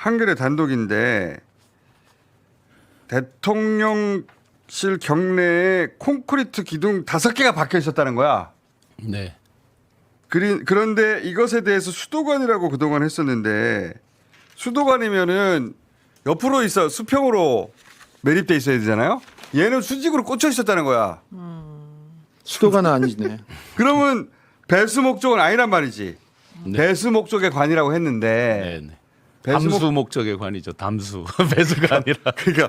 한겨레 단독인데 대통령실 경내에 콘크리트 기둥 5개가 박혀 있었다는 거야. 네. 그런데 이것에 대해서 수도관이라고 그동안 했었는데 수도관이면은 옆으로 있어 수평으로 매립돼 있어야 되잖아요. 얘는 수직으로 꽂혀 있었다는 거야. 수도관은 아니네. 그러면 배수 목적은 아니란 말이지. 네. 배수 목적의 관이라고 했는데 네. 배수 담수 목적의 관이죠. 담수. 배수가 아니라. 그러니까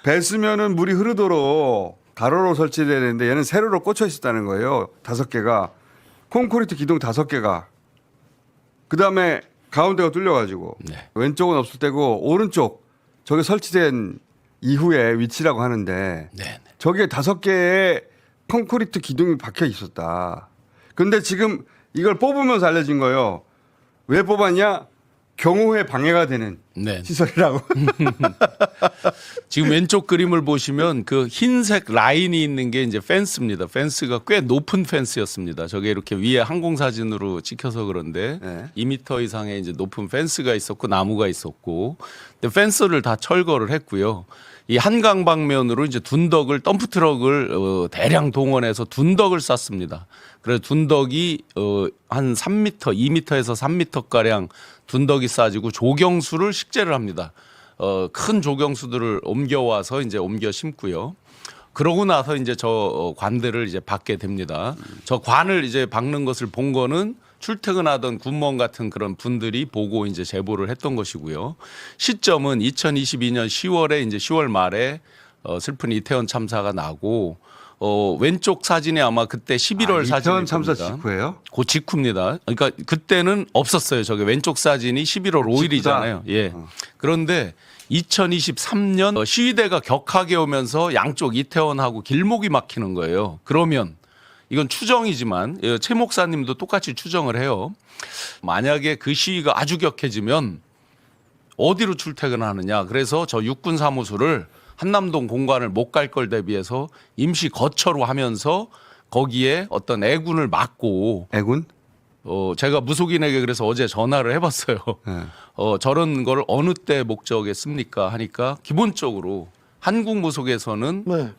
배수면은 물이 흐르도록 가로로 설치돼야 되는데 얘는 세로로 꽂혀 있었다는 거예요. 5개가 콘크리트 기둥 5개가 그다음에 가운데가 뚫려가지고 네. 왼쪽은 없을 때고 오른쪽 저게 설치된 이후에 위치라고 하는데 네. 저게 5개의 콘크리트 기둥이 박혀 있었다. 근데 지금 이걸 뽑으면서 알려진 거예요. 왜 뽑았냐? 경호에 방해가 되는 네. 시설이라고. 지금 왼쪽 그림을 보시면 그 흰색 라인이 있는 게 이제 펜스입니다. 펜스가 꽤 높은 펜스였습니다. 저게 이렇게 위에 항공 사진으로 찍혀서 그런데 네. 2m 이상의 이제 높은 펜스가 있었고 나무가 있었고, 근데 펜스를 다 철거를 했고요. 이 한강 방면으로 이제 둔덕을 덤프 트럭을 대량 동원해서 둔덕을 쌌습니다. 그래서 둔덕이 한 3m, 2m에서 3m 가량 둔덕이 싸지고 조경수를 식재를 합니다. 큰 조경수들을 옮겨와서 이제 옮겨 심고요. 그러고 나서 이제 저 관들을 이제 박게 됩니다. 저 관을 이제 박는 것을 본 거는 출퇴근하던 군무원 같은 그런 분들이 보고 이제 제보를 했던 것이고요. 시점은 2022년 10월에 이제 10월 말에 슬픈 이태원 참사가 나고 왼쪽 사진이 아마 그때 11월 사진일 이태원 참사 겁니다. 직후예요? 그 직후입니다. 그러니까 그때는 없었어요. 저게 왼쪽 사진이 11월 5일이잖아요. 예. 그런데 2023년 시위대가 격하게 오면서 양쪽 이태원하고 길목이 막히는 거예요. 그러면 이건 추정이지만 최 목사님도 똑같이 추정을 해요. 만약에 그 시위가 아주 격해지면 어디로 출퇴근하느냐. 그래서 저 육군 사무소를 한남동 공간을 못 갈 걸 대비해서 임시 거처로 하면서 거기에 어떤 애군을 막고 애군? 제가 무속인에게 그래서 어제 전화를 해봤어요. 네. 저런 걸 어느 때 목적에 씁니까 하니까 기본적으로 한국 무속에서는 네.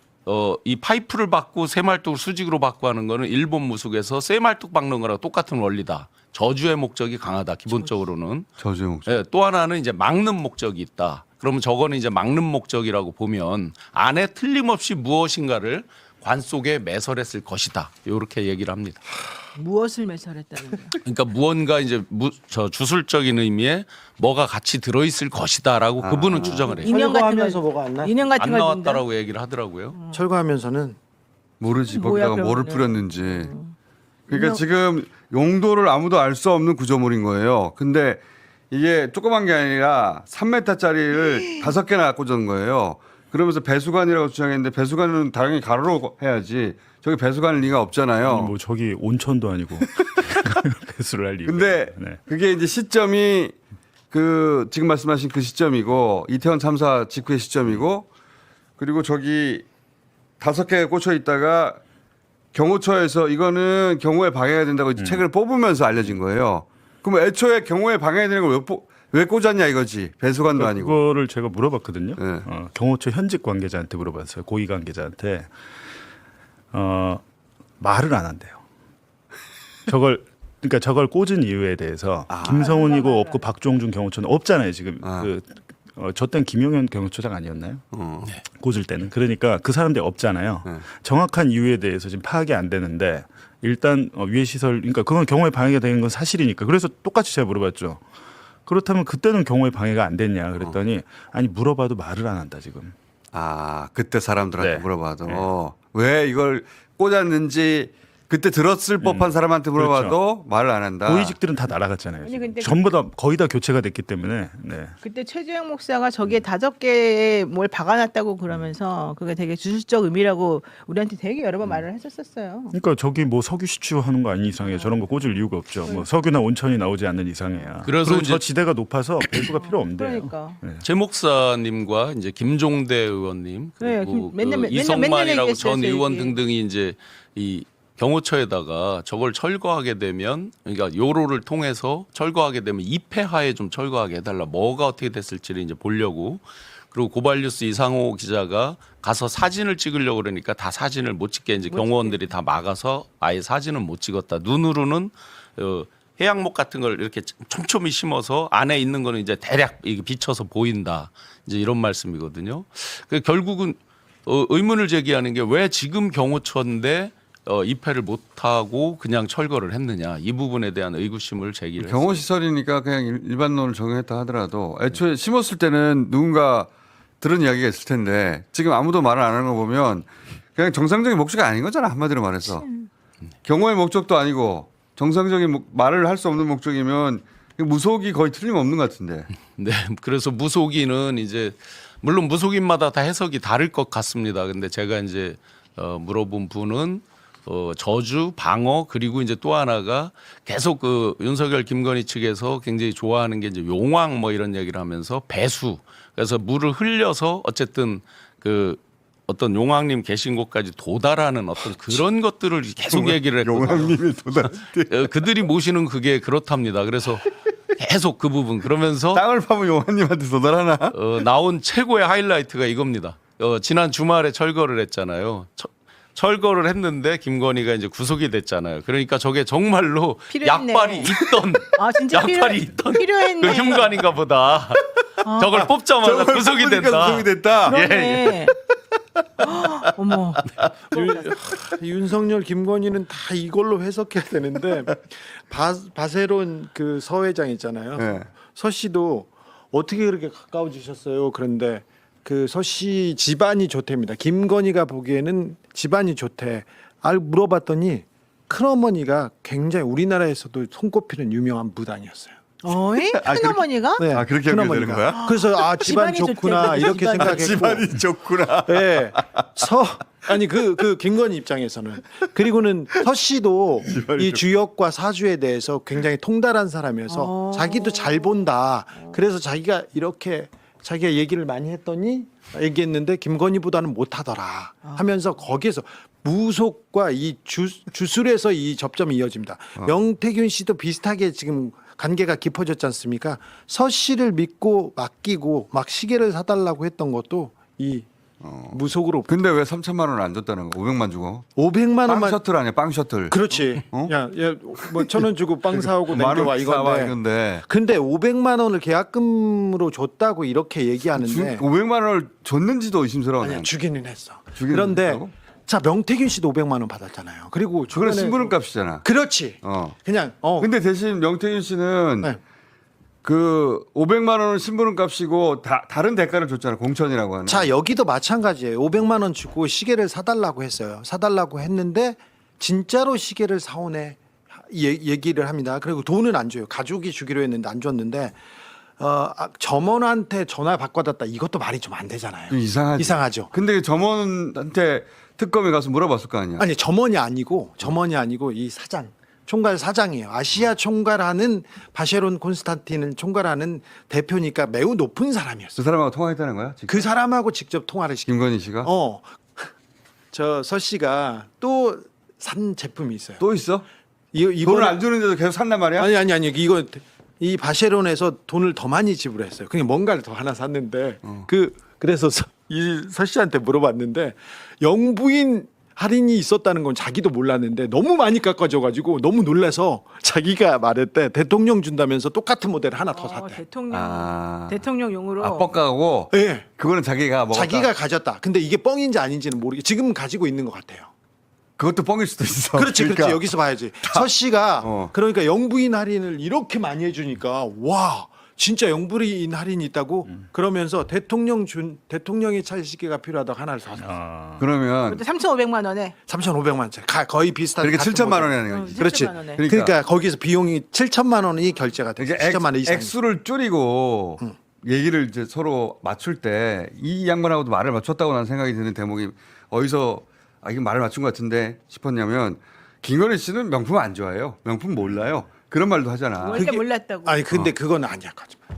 이 파이프를 박고 새말뚝을 수직으로 박고 하는 거는 일본 무속에서 새말뚝 박는 거랑 똑같은 원리다. 저주의 목적이 강하다. 기본적으로는. 저주의 목적. 예, 또 하나는 이제 막는 목적이 있다. 그러면 저거는 이제 막는 목적이라고 보면 안에 틀림없이 무엇인가를 관 속에 매설했을 것이다. 이렇게 얘기를 합니다. 무엇을 매설했다는 거야? 그러니까 무언가 이제 저 주술적인 의미에 뭐가 같이 들어있을 것이다라고 그분은 추정을 해요. 인형 같은 철거하면서 거, 뭐가 안 나? 인형 같은 안 걸 나왔다라고 얘기를 하더라고요. 철거하면서는 모르지 뭐야, 거기다가 뭐를 그러면은. 뿌렸는지. 그러니까 인형- 지금 용도를 아무도 알 수 없는 구조물인 거예요. 근데 이게 조그만 게 아니라 3m짜리를 5개나 꽂은 거예요. 그러면서 배수관이라고 주장했는데 배수관은 당연히 가로로 해야지. 저기 배수관일 리가 없잖아요. 뭐 저기 온천도 아니고 배수를 할 이유. 근데 네. 그게 이제 시점이 그 지금 말씀하신 그 시점이고 이태원 참사 직후의 시점이고 그리고 저기 5개가 꽂혀 있다가 경호처에서 이거는 경호에 방해가 된다고 이제 책을 뽑으면서 알려진 거예요. 그럼 애초에 경호에 방해가 되는 걸 왜 꽂았냐 이거지. 배수관도 아니고. 그거를 제가 물어봤거든요. 네. 경호처 현직 관계자한테 물어봤어요. 고위 관계자한테 말을 안 한대요. 그러니까 저걸 꽂은 이유에 대해서 김성훈이고 없고 박종준 경호처는 없잖아요. 지금 저 때는 김용현 경호처장 아니었나요? 꽂을 때는. 그러니까 그 사람들이 없잖아요. 정확한 이유에 대해서 지금 파악이 안 되는데 일단 위해 시설, 그러니까 그건 경호에 방해가 되는 건 사실이니까. 그래서 똑같이 제가 물어봤죠. 그렇다면 그때는 경호에 방해가 안 됐냐 그랬더니 아니 물어봐도 말을 안 한다 지금. 아 그때 사람들한테 네. 물어봐도 왜 이걸 꽂았는지 그때 들었을 법한 사람한테 물어봐도 말을 안 한다. 고위직들은 다 날아갔잖아요. 아니, 지금. 근데 전부 다 거의 다 교체가 됐기 때문에. 네. 그때 최주영 목사가 저기에 5개에 뭘 박아놨다고 그러면서 그게 되게 주술적 의미라고 우리한테 되게 여러 번 말을 했었어요. 그러니까 저기 뭐 석유 시추하는 거 아닌 이상에 저런 거 꽂을 이유가 없죠. 뭐 석유나 온천이 나오지 않는 이상해야. 그래서 그리고 이제 저 지대가 높아서 배수가 필요 없대요. 그러니까. 최 목사님과 이제 김종대 의원님 네, 그리고 맨날 이성만이라고 얘기했어요, 전 의원 얘기. 등등이 이제 이 경호처에다가 저걸 철거하게 되면 그러니까 요로를 통해서 철거하게 되면 2폐 하에 좀 철거하게 해달라. 뭐가 어떻게 됐을지를 이제 보려고. 그리고 고발뉴스 이상호 기자가 가서 사진을 찍으려고 그러니까 다 사진을 못 찍게 이제 경호원들이 다 막아서 아예 사진은 못 찍었다. 눈으로는 해양목 같은 걸 이렇게 촘촘히 심어서 안에 있는 거는 이제 대략 이게 비쳐서 보인다. 이제 이런 말씀이거든요. 결국은 의문을 제기하는 게 왜 지금 경호처인데 입회를 못하고 그냥 철거를 했느냐. 이 부분에 대한 의구심을 제기를 경호 했습니다. 시설이니까 그냥 일반론을 적용했다 하더라도 애초에 심었을 때는 누군가 들은 이야기가 있을 텐데 지금 아무도 말을 안 하는 거 보면 그냥 정상적인 목적이 아닌 거잖아. 한마디로 말해서. 경호의 목적도 아니고 정상적인 말을 할 수 없는 목적이면 무속이 거의 틀림없는 것 같은데. 네. 그래서 무속인은 이제 물론 무속인마다 다 해석이 다를 것 같습니다. 근데 제가 이제 물어본 분은 저주, 방어 그리고 이제 또 하나가 계속 그 윤석열 김건희 측에서 굉장히 좋아하는 게 이제 용왕 뭐 이런 얘기를 하면서 배수. 그래서 물을 흘려서 어쨌든 그 어떤 용왕님 계신 곳까지 도달하는 어떤 그런 것들을 계속 얘기를 했거든요. 용왕님이 도달. 그들이 모시는 그게 그렇답니다. 그래서 계속 그 부분 그러면서 땅을 파면 용왕님한테 도달하나? 나온 최고의 하이라이트가 이겁니다. 지난 주말에 철거를 했잖아요. 철거를 했는데 김건희가 이제 구속이 됐잖아요. 그러니까 저게 정말로 필요했네. 약발이 있던 진짜 약발이 있던 필요했네. 그 흉관인가 보다. 저걸 뽑자마자 구속이 뽑으니까 된다. 구속이 됐다. 그러네. 어머. 윤석열, 김건희는 다 이걸로 해석해야 되는데 바세론 그 서회장 있잖아요. 네. 서 씨도 어떻게 그렇게 가까워지셨어요? 그런데 그 서 씨 집안이 좋답니다. 김건희가 보기에는 집안이 좋대. 물어봤더니 큰어머니가 굉장히 우리나라에서도 손꼽히는 유명한 무당이었어요. 어이? 큰어머니가? 네, 아, 그렇게 연결되는 거야? 그래서 집안 집안이 좋구나 좋대. 이렇게 집안이. 생각했고. 집안이 좋구나. 네. 아니 그 김건희 입장에서는 그리고는 서 씨도 이 주역과 사주에 대해서 굉장히 통달한 사람이어서 자기도 잘 본다. 그래서 자기가 이렇게 자기가 얘기를 많이 얘기했는데 김건희보다는 못하더라 하면서 거기에서 무속과 이 주술에서 이 접점이 이어집니다. 명태균 씨도 비슷하게 지금 관계가 깊어졌지 않습니까? 서 씨를 믿고 맡기고 막 시계를 사달라고 했던 것도 이 무속으로. 근데 왜 3천만 원을 안 줬다는 거? 500만 주고. 500만 빵 원만. 셔틀 아니야? 빵 셔틀. 그렇지. 어? 야, 뭐 1,000원 주고 빵 사오고 만 남겨와 원 사와 이건데. 이건데. 근데 500만 원을 계약금으로 줬다고 이렇게 얘기하는데 500만 원을 줬는지도 의심스러워. 아니야 주기는 했어. 주기는 그런데 했다고? 자 명태균 씨도 500만 원 받았잖아요. 그리고 그건 주변에 신부름 값이잖아. 그렇지. 그냥 근데 대신 명태균 씨는 네. 그 500만 원은 신부름 값이고 다른 대가를 줬잖아. 공천이라고 하는. 자 여기도 마찬가지예요. 500만 원 주고 시계를 사달라고 했어요. 사달라고 했는데 진짜로 시계를 사오네 얘기를 합니다. 그리고 돈은 안 줘요. 가족이 주기로 했는데 안 줬는데 점원한테 전화 바꿔das다 이것도 말이 좀 안 되잖아요. 이상하죠. 근데 점원한테 특검에 가서 물어봤을 거 아니야. 아니 점원이 아니고 이 사장. 총괄 사장이에요. 아시아 총괄하는 바셰론 콘스탄틴을 총괄하는 대표니까 매우 높은 사람이었어요. 그 사람하고 통화했다는 거야? 직접? 그 사람하고 직접 통화를 시켜. 김건희 씨가? 저 서 씨가 또 산 제품이 있어요. 또 있어? 이거는 돈을 안 주는데도 계속 산단 말이야? 아니 이거 이 바셰론에서 돈을 더 많이 지불했어요. 그냥 뭔가를 더 하나 샀는데 그래서 이 서 씨한테 물어봤는데 영부인 할인이 있었다는 건 자기도 몰랐는데 너무 많이 깎아줘가지고 너무 놀라서 자기가 말했대. 대통령 준다면서 똑같은 모델 하나 더 샀대. 대통령용으로. 뻑가고. 네. 그거는 자기가 먹었다. 자기가 가졌다. 근데 이게 뻥인지 아닌지는 모르게 지금 가지고 있는 것 같아요. 그것도 뻥일 수도 있어. 그렇지, 그러니까. 그렇지. 여기서 봐야지. 서 씨가 어. 그러니까 영부인 할인을 이렇게 많이 해주니까 와 진짜 영부인 할인이 있다고 그러면서 대통령이 찰 시계가 필요하다고 하나를 샀어. 그러면 3,500만 원에. 3,500만 원짜리 거의 비슷한. 그러니까 같은 7천만 모델. 원이라는 거지. 그렇지. 7천만 원에. 그러니까 거기서 비용이 7천만 원이 결제가 돼. 이제 7천만 원 이상. 액수를 줄이고 얘기를 이제 서로 맞출 때 이 양반하고도 말을 맞췄다고 나는 생각이 드는 대목이 어디서 이게 말을 맞춘 것 같은데 싶었냐면 김건희 씨는 명품 안 좋아해요. 명품 몰라요. 그런 말도 하잖아. 원래 몰랐다고. 아니 근데 그건 아니야.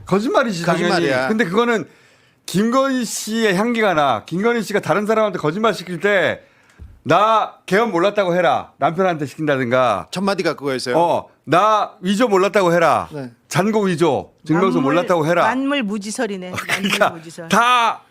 거짓말이지 당연히. 거짓말이야. 근데 그거는 김건희 씨의 향기가 나. 김건희 씨가 다른 사람한테 거짓말 시킬 때 나 개헌 몰랐다고 해라. 남편한테 시킨다든가. 첫 마디가 그거였어요. 나 위조 몰랐다고 해라. 네. 잔고 위조, 증명서 몰랐다고 해라. 만물 무지설이네. 그러니까 만물 무지설. 다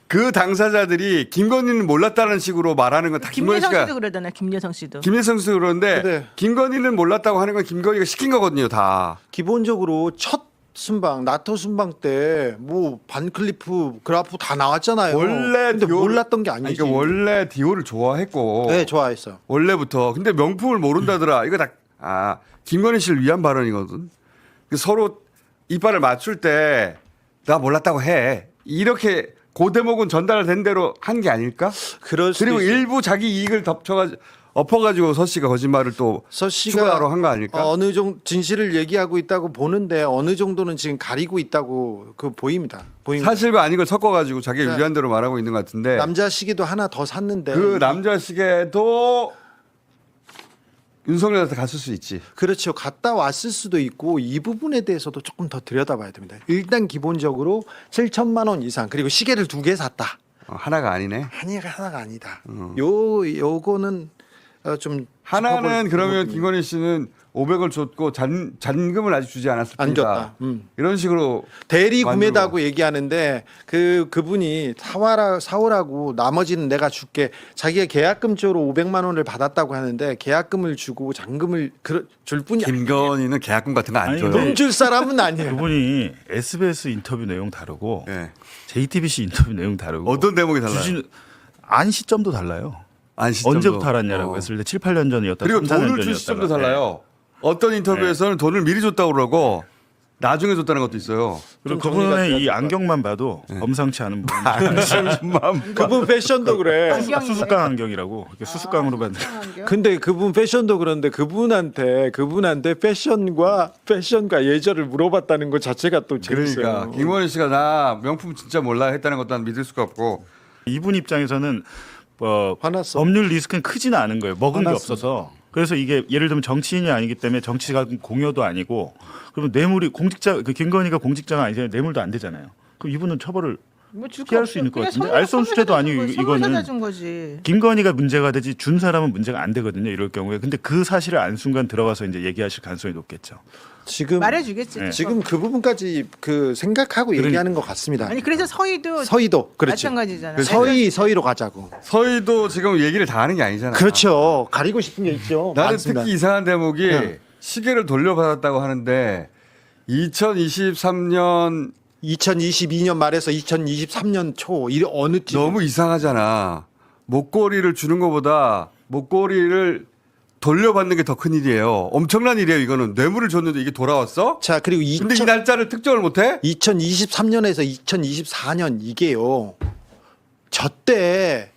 그 당사자들이 김건희는 몰랐다는 식으로 말하는 건 다 김건희 김여성 씨가 씨도 그러잖아. 김여성 씨도. 김혜성 씨도 그러는데 네. 김건희는 몰랐다고 하는 건 김건희가 시킨 거거든요, 다. 기본적으로 첫 순방 나토 순방 때 뭐 반클리프 그래프 다 나왔잖아요. 근데 몰랐던 게 아니지. 그러니까 원래 디오를 좋아했고. 네, 좋아했어요. 원래부터. 근데 명품을 모른다더라. 이거 다 김건희 씨를 위한 발언이거든. 서로 이빨을 맞출 때 나 몰랐다고 해. 이렇게 그 대목은 전달된 대로 한 게 아닐까? 그럴 수도 그리고 있어요. 일부 자기 이익을 엎어가지고 서 씨가 거짓말을 또 서 씨가 추가로 한 거 아닐까? 어느 정도 진실을 얘기하고 있다고 보는데 어느 정도는 지금 가리고 있다고 보입니다. 사실과 아닌 걸 섞어가지고 자기가 네. 유리한 대로 말하고 있는 것 같은데 남자 시계도 하나 더 샀는데 그 남자 시계도 윤석열한테 갔을 수 있지. 그렇죠. 갔다 왔을 수도 있고 이 부분에 대해서도 조금 더 들여다봐야 됩니다. 일단 기본적으로 7천만 원 이상 그리고 시계를 2개 샀다. 하나가 아니네. 하나가 아니다. 요거는 좀 하나는 짚어볼 그러면 부분이- 김건희 씨는 500을 줬고 잔금을 아직 주지 않았을 안 뿐이다. 줬다. 이런 식으로 대리 만들고. 구매다고 얘기하는데 그분이 사오라고 나머지는 내가 줄게. 자기가 계약금조로 500만 원을 받았다고 하는데 계약금을 주고 잔금을 줄 뿐이 아니에요. 김건희는 계약금 같은 거 안 아니, 줘요. 근데- 돈줄 사람은 아니에요. 그분이 SBS 인터뷰 내용 다르고 예. JTBC 인터뷰 내용 다르고 어떤 대목이 달라요? 안 시점도 달라요. 안 시점도. 언제부터 알았냐라고 했을 때 7, 8년 전이었다. 그리고 3, 4년 돈을 줄 전이었다가. 시점도 달라요. 어떤 인터뷰에서는 돈을 미리 줬다고 그러고 나중에 줬다는 것도 있어요. 그리고 좀 정리가 그분의 돼야 이 될 것 안경만 봐도 범상치 않은 분. 그분 패션도 그래. 수수깡 안경이라고 이렇게 수수깡으로 만든. 근데 그분 패션도 그런데 그분한테 패션과 예절을 물어봤다는 것 자체가 또 재밌어요. 그러니까 김건희 씨가 나 명품 진짜 몰라 했다는 것도 난 믿을 수가 없고 이분 입장에서는 화났어. 법률 리스크는 크지는 않은 거예요. 먹은 게 화났어. 없어서. 그래서 이게 예를 들면 정치인이 아니기 때문에 정치가 공여도 아니고 그러면 뇌물이 김건희가 공직자가 아니잖아요. 뇌물도 안 되잖아요. 그럼 이분은 처벌을 피할 수 있는 것 같은데 알선수재도 아니고 이거는 준 거지. 김건희가 문제가 되지 준 사람은 문제가 안 되거든요. 이럴 경우에. 근데 그 사실을 안 순간 들어가서 이제 얘기하실 가능성이 높겠죠. 지금 말해주겠지. 네. 지금 그 부분까지 생각하고 얘기하는 것 같습니다. 아니 그래서 서희도 그렇지. 마찬가지잖아. 서희로 가자고. 서희도 지금 얘기를 다 하는 게 아니잖아. 그렇죠. 가리고 싶은 게 있죠. 나는 많습니다. 특히 이상한 대목이 네. 시계를 돌려받았다고 하는데 2023년 2022년 말에서 2023년 초 어느 쯤 너무 이상하잖아. 목걸이를 주는 것보다 목걸이를 돌려받는 게 더 큰 일이에요. 엄청난 일이에요. 이거는 뇌물을 줬는데 이게 돌아왔어? 자 그리고 근데 이 날짜를 특정을 못해? 2023년에서 2024년 이게요. 저때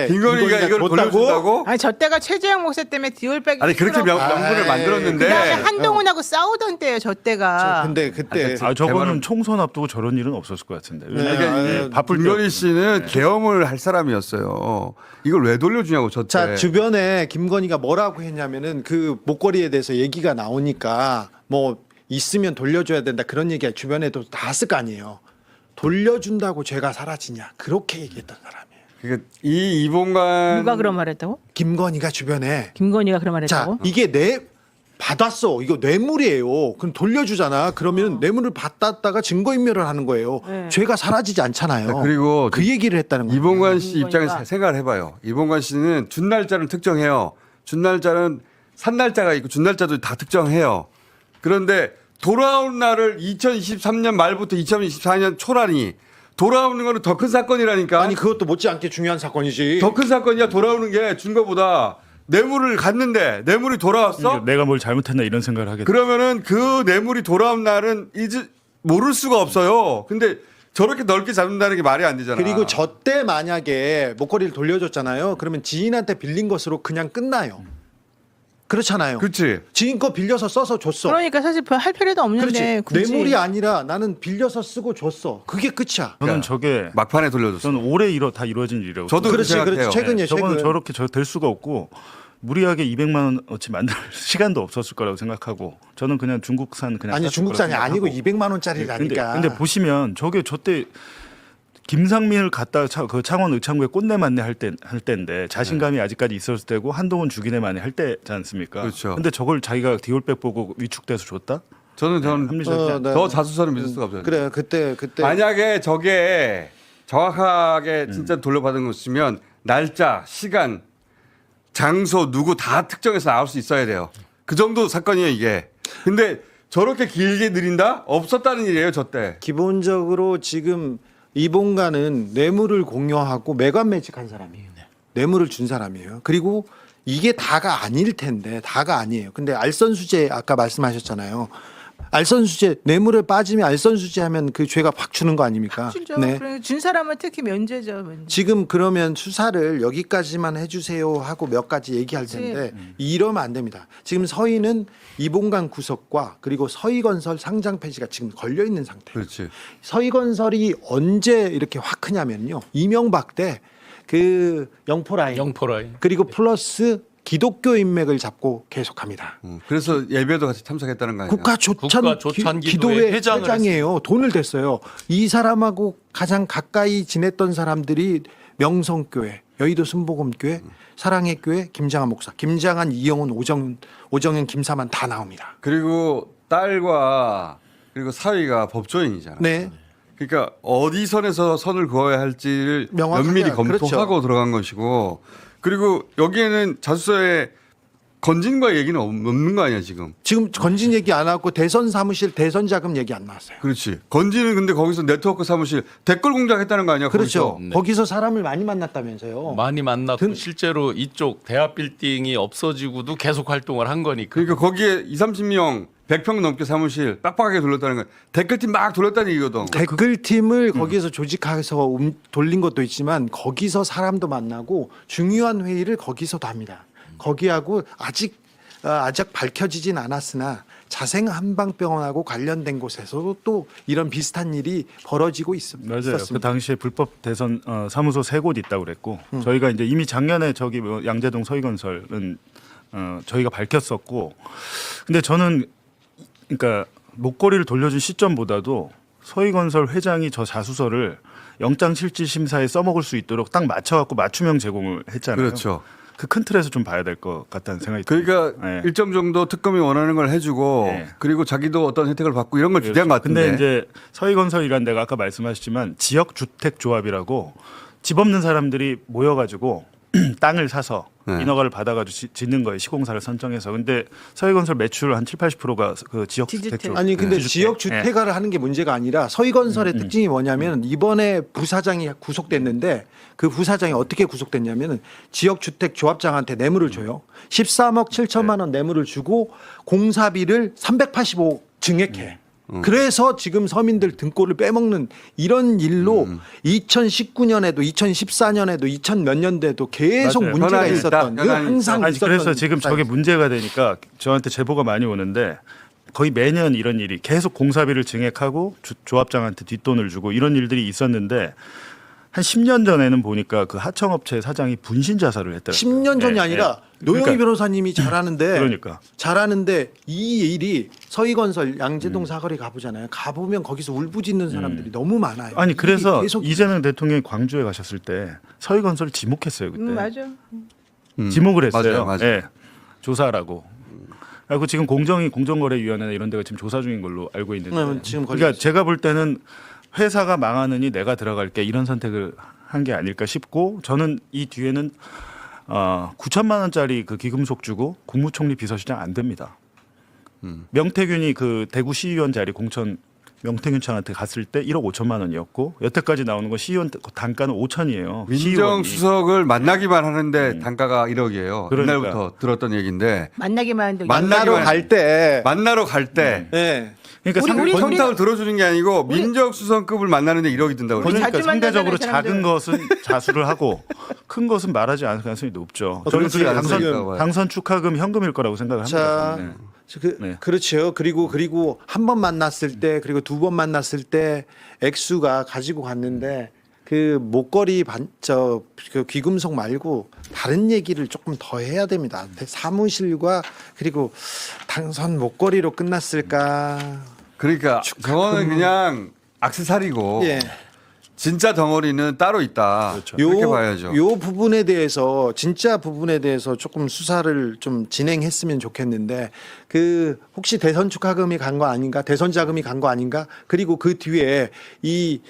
김건희가 이걸 돌려준다고? 아니 저 때가 최재형 목사 때문에 디올백이 아니 그렇게 힘들었고 명분을 아이, 만들었는데 그다음에 한동훈하고 싸우던 때예요. 저 때가. 근데 그때 저거는 총선 앞두고 저런 일은 없었을 것 같은데. 왜냐하면 네, 이게 바쁠 때 김건희 씨는 계엄을 할 사람이었어요. 이걸 왜 돌려주냐고 저 때. 자 주변에 김건희가 뭐라고 했냐면은 그 목걸이에 대해서 얘기가 나오니까 뭐 있으면 돌려줘야 된다 그런 얘기가 주변에도 다 했을 거 아니에요. 돌려준다고 죄가 사라지냐 그렇게 얘기했던 사람이에요. 그러니까 이 이봉관 누가 그런 말했다고? 김건희가 주변에 김건희가 그런 자 말했다고? 이게 받았어 이거 뇌물이에요. 그럼 돌려주잖아. 그러면 뇌물을 받았다가 증거인멸을 하는 거예요. 네. 죄가 사라지지 않잖아요. 그리고 그 얘기를 했다는 거예요. 이봉관 씨 김건희가. 입장에서 생각을 해봐요. 이봉관 씨는 준 날짜를 특정해요. 준 날짜는 산 날짜가 있고 준 날짜도 다 특정해요. 그런데 돌아온 날을 2023년 말부터 2024년 초라니 돌아오는 거는 더 큰 사건이라니까. 아니 그것도 못지않게 중요한 사건이지. 더 큰 사건이야. 돌아오는 게 준 거보다 뇌물을 갔는데 뇌물이 돌아왔어? 내가 뭘 잘못했나 이런 생각을 하겠다. 그러면은 그 뇌물이 돌아온 날은 이제 모를 수가 없어요. 근데 저렇게 넓게 잡는다는 게 말이 안 되잖아. 그리고 저 때 만약에 목걸이를 돌려줬잖아요. 그러면 지인한테 빌린 것으로 그냥 끝나요. 그렇잖아요. 그렇지. 지인 거 빌려서 써서 줬어. 그러니까 사실 할 필요도 없는데 그렇지. 굳이. 뇌물이 아니라 나는 빌려서 쓰고 줬어. 그게 끝이야. 저는 저게 막판에 돌려줬어. 저는 올해 다 이루어진 일이라고. 저도 그렇지, 그렇게 그렇지. 생각해요. 최근이에요, 저거는 최근. 저렇게 될 수가 없고 무리하게 200만 원어치 만들 시간도 없었을 거라고 생각하고 저는 그냥 중국산 그냥 아니 샀을 중국산이 거라고 아니고 생각하고. 200만 원짜리라니까. 근데 보시면 저게 저때 김상민을 갖다 그 창원 의창구에 꼰대 만내 할 때인데 자신감이 아직까지 있었을 때고 한동훈 죽이네 만에 할 때지 않습니까? 그렇죠. 근데 저걸 자기가 디올백 보고 위축돼서 줬다? 저는 합리적이지 않다. 저 자수서는 믿을 수가 없어요. 그래 그때 만약에 저게 정확하게 진짜 돌려받은 것이면 날짜, 시간, 장소, 누구 다 특정해서 나올 수 있어야 돼요. 그 정도 사건이에요 이게. 근데 저렇게 길게 느린다? 없었다는 일이에요 저 때. 기본적으로 지금 이봉가는 뇌물을 공여하고 매관매직한 사람이에요. 뇌물을 준 사람이에요. 그리고 이게 다가 아닐 텐데 다가 아니에요. 근데 알선수재 아까 말씀하셨잖아요. 알선수재 뇌물에 빠지면 알선수재 하면 그 죄가 확 주는 거 아닙니까? 진짜 네. 준 사람은 특히 면제죠. 면제. 지금 그러면 수사를 여기까지만 해주세요 하고 몇 가지 얘기할 텐데 이러면 안 됩니다. 지금 서희는 이봉강 구속과 그리고 서희건설 상장 폐지가 지금 걸려 있는 상태예요. 그렇지. 서희건설이 언제 이렇게 확 크냐면요. 이명박 때 그 영포라인 영포라인. 그리고 플러스 기독교 인맥을 잡고 계속합니다. 그래서 예배도 같이 참석했다는 거 아니에요? 국가 조찬 기도회 회장을 회장이에요. 돈을 댔어요. 이 사람하고 가장 가까이 지냈던 사람들이 명성교회, 여의도 순복음교회, 사랑의 교회, 김장한 목사, 김장한, 이영훈, 오정현, 김사만 다 나옵니다. 그리고 딸과 그리고 사위가 법조인이잖아요. 네. 그러니까 어디 선에서 선을 그어야 할지를 명확하게 면밀히 검토하고 그렇죠. 들어간 것이고 그리고 여기에는 자수서에 건진과 얘기는 없는 거 아니야 지금. 지금 건진 얘기 안 하고 대선 사무실 대선 자금 얘기 안 나왔어요. 그렇지. 건진은 근데 거기서 네트워크 사무실 댓글 공작했다는 거 아니야? 그렇죠. 거기서. 거기서 사람을 많이 만났다면서요. 많이 만났고 든- 실제로 이쪽 대합 빌딩이 없어지고도 계속 활동을 한 거니까. 그러니까 거기에 20-30명 100평 넘게 사무실 빡빡하게 돌렸다는 거 댓글팀 막 돌렸다는 얘기거든. 댓글팀을 거기에서 조직해서 돌린 것도 있지만 거기서 사람도 만나고 중요한 회의를 거기서도 합니다. 거기하고 아직 밝혀지진 않았으나 자생 한방병원하고 관련된 곳에서도 또 이런 비슷한 일이 벌어지고 맞아요. 그 있었습니다. 당시에 불법 대선 사무소 3곳 있다고 그랬고 저희가 이제 이미 작년에 저기 뭐 양재동 서희건설은 저희가 밝혔었고 근데 저는 그러니까 목걸이를 돌려준 시점보다도 서희건설 회장이 저 자수서를 영장실질심사에 써먹을 수 있도록 딱 맞춰갖고 맞춤형 제공을 했잖아요. 그렇죠. 그 큰 틀에서 좀 봐야 될 것 같다는 생각이 그러니까 듭니다. 네. 일정 정도 특검이 원하는 걸 해주고 네. 그리고 자기도 어떤 혜택을 받고 이런 걸 기대한 것 같은데. 근데 이제 서희건설이란 데가 아까 말씀하셨지만 지역주택조합이라고 집 없는 사람들이 모여가지고 땅을 사서 네. 인허가를 받아가지고 짓는 거예요. 시공사를 선정해서. 근데 서희건설 매출 한 70-80%가 그 지역주택조합. 아니 근데 지주택. 지역 주택화를 하는 게 문제가 아니라 서희건설의 특징이 뭐냐면 이번에 부사장이 구속됐는데 그 부사장이 어떻게 구속됐냐면은 지역 주택 조합장한테 뇌물을 줘요. 13억 7천만 원 뇌물을 주고 공사비를 385 증액해. 그래서 지금 서민들 등골을 빼먹는 이런 일로 2019년에도 2014년에도 2000 몇 년대도 계속 맞아요. 문제가 현안이 있었던 있다. 늘 현안이 항상 아니 있었던 그래서 지금 저게 사이즈. 문제가 되니까 저한테 제보가 많이 오는데 거의 매년 이런 일이 계속 공사비를 증액하고 조합장한테 뒷돈을 주고 이런 일들이 있었는데 한 10년 전에는 보니까 그 하청업체 사장이 분신 자살을 했더라고요. 10년 전이 네, 아니라 네. 노영희 그러니까- 변호사님이 잘하는데 그러니까. 잘하는데 이 일이 서희건설 양재동 사거리 가보잖아요. 가보면 거기서 울부짖는 사람들이 너무 많아요. 아니 이게 그래서 계속 이재명 대통령이 광주에 가셨을 때 서희건설을 지목했어요 그때. 맞아. 지목을 했어요. 맞아요, 맞아요. 예, 조사라고. 그리고 지금 공정거래위원회나 이런 데가 지금 조사 중인 걸로 알고 있는데. 지금 걸려 그러니까 있어요. 제가 볼 때는 회사가 망하느니 내가 들어갈게 이런 선택을 한 게 아닐까 싶고 저는 이 뒤에는 9천만 원짜리 그 기금속 주고 국무총리 비서실장 안 됩니다. 명태균이 그 대구 시의원 자리 공천 명태균 창한테 갔을 때 1억 5천만 원이었고 여태까지 나오는 건 시의원 단가는 5천이에요. 민정수석을 만나기만 하는데 단가가 1억이에요. 그러니까. 옛날부터 들었던 얘기인데 만나기만 하는데 만나러 갈 때 만나러 갈 때 네. 그러니까 우리 건탁을 들어주는 게 아니고 민정수석급을 만나는데 1억이 든다고 그래요. 그러니까 자주 상대적으로 만나잖아요, 작은 것은 자수를 하고 큰 것은 말하지 않을 가능성이 높죠. 저는 그렇지 그게 않습니까? 당선 축하금 현금일 거라고 생각을 합니다. 자, 저는. 네. 그렇죠. 그리고 한 번 만났을 때 그리고 두 번 만났을 때 액수가 가지고 갔는데 그 목걸이 그 귀금속 말고 다른 얘기를 조금 더 해야 됩니다. 사무실과 그리고 당선 목걸이로 끝났을까? 그러니까 저거는 그냥 액세서리고 예. 진짜 덩어리는 따로 있다. 그렇죠. 그렇게 봐야죠. 요 부분에 대해서 진짜 부분에 대해서 조금 수사를 좀 진행했으면 좋겠는데 그 혹시 대선 축하금이 간 거 아닌가? 대선 자금이 간 거 아닌가? 그리고 그 뒤에 이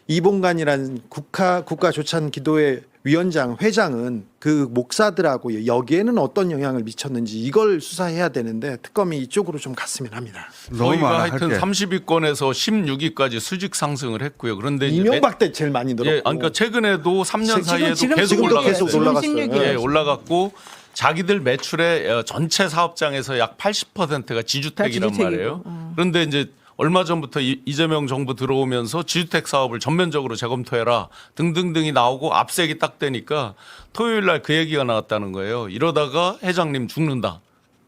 이봉관이라는 국가조찬기도회 위원장 회장은 그 목사들하고 여기에는 어떤 영향을 미쳤는지 이걸 수사해야 되는데 특검이 이쪽으로 좀 갔으면 합니다. 너무 저희가 많아, 하여튼 할 게. 30위권에서 16위까지 수직 상승을 했고요. 그런데 이제 이명박 때 제일 많이 늘었고. 예, 그러니까 최근에도 3년 사이에도 계속 지금도 올라갔어요. 계속 지금 올라갔어요. 16위. 예, 올라갔고 자기들 매출의 전체 사업장에서 약 80%가 지주택이란 다 지주택이고. 말이에요. 그런데 이제 얼마 전부터 이재명 정부 들어오면서 지주택 사업을 전면적으로 재검토해라 등등등이 나오고 압색이 딱 되니까 토요일 날 그 얘기가 나왔다는 거예요. 이러다가 회장님 죽는다.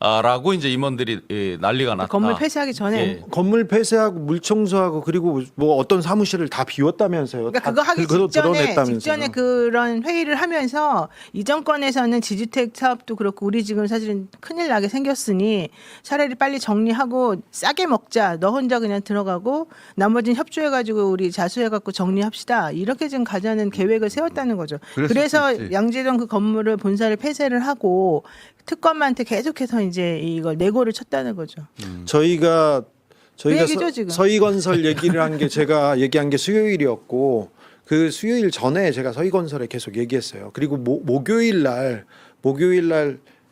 라고 이제 임원들이 난리가 났다. 건물 폐쇄하기 전에. 예. 건물 폐쇄하고 물 청소하고 그리고 뭐 어떤 사무실을 다 비웠다면서요. 그러니까 그거 하기 그거 직전에 드러냈다면서요. 그런 회의를 하면서 이 정권에서는 지주택 사업도 그렇고 우리 지금 사실은 큰일 나게 생겼으니 차라리 빨리 정리하고 싸게 먹자. 너 혼자 그냥 들어가고 나머지는 협조해가지고 우리 자수해갖고 정리합시다. 이렇게 지금 가자는 계획을 세웠다는 거죠. 그랬을 그래서 수 있지. 양재동 그 건물을 본사를 폐쇄를 하고 특검한테 계속해서 이제 이걸 내고를 쳤다는 거죠. 저희가 얘기죠, 지금. 서희건설 얘기를 한 게 제가 얘기한 게 수요일이었고 그 수요일 전에 제가 서희건설에 계속 얘기했어요. 그리고 목요일 날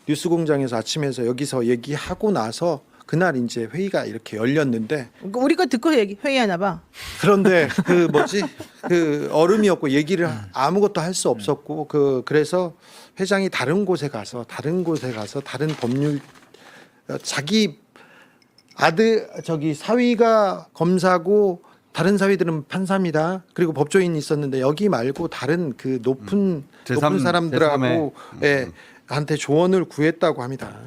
뉴스공장에서 아침에서 여기서 얘기하고 나서 그날 이제 회의가 이렇게 열렸는데 그러니까 우리 거 듣고 회의하나 봐. 그런데 그 얼음이었고 얘기를 아무것도 할 수 없었고 그래서 회장이 다른 곳에 가서 다른 법률 자기 아들 사위가 검사고 다른 사위들은 판사입니다. 그리고 법조인이 있었는데 여기 말고 다른 그 높은 제3, 사람들하고 한테 조언을 구했다고 합니다.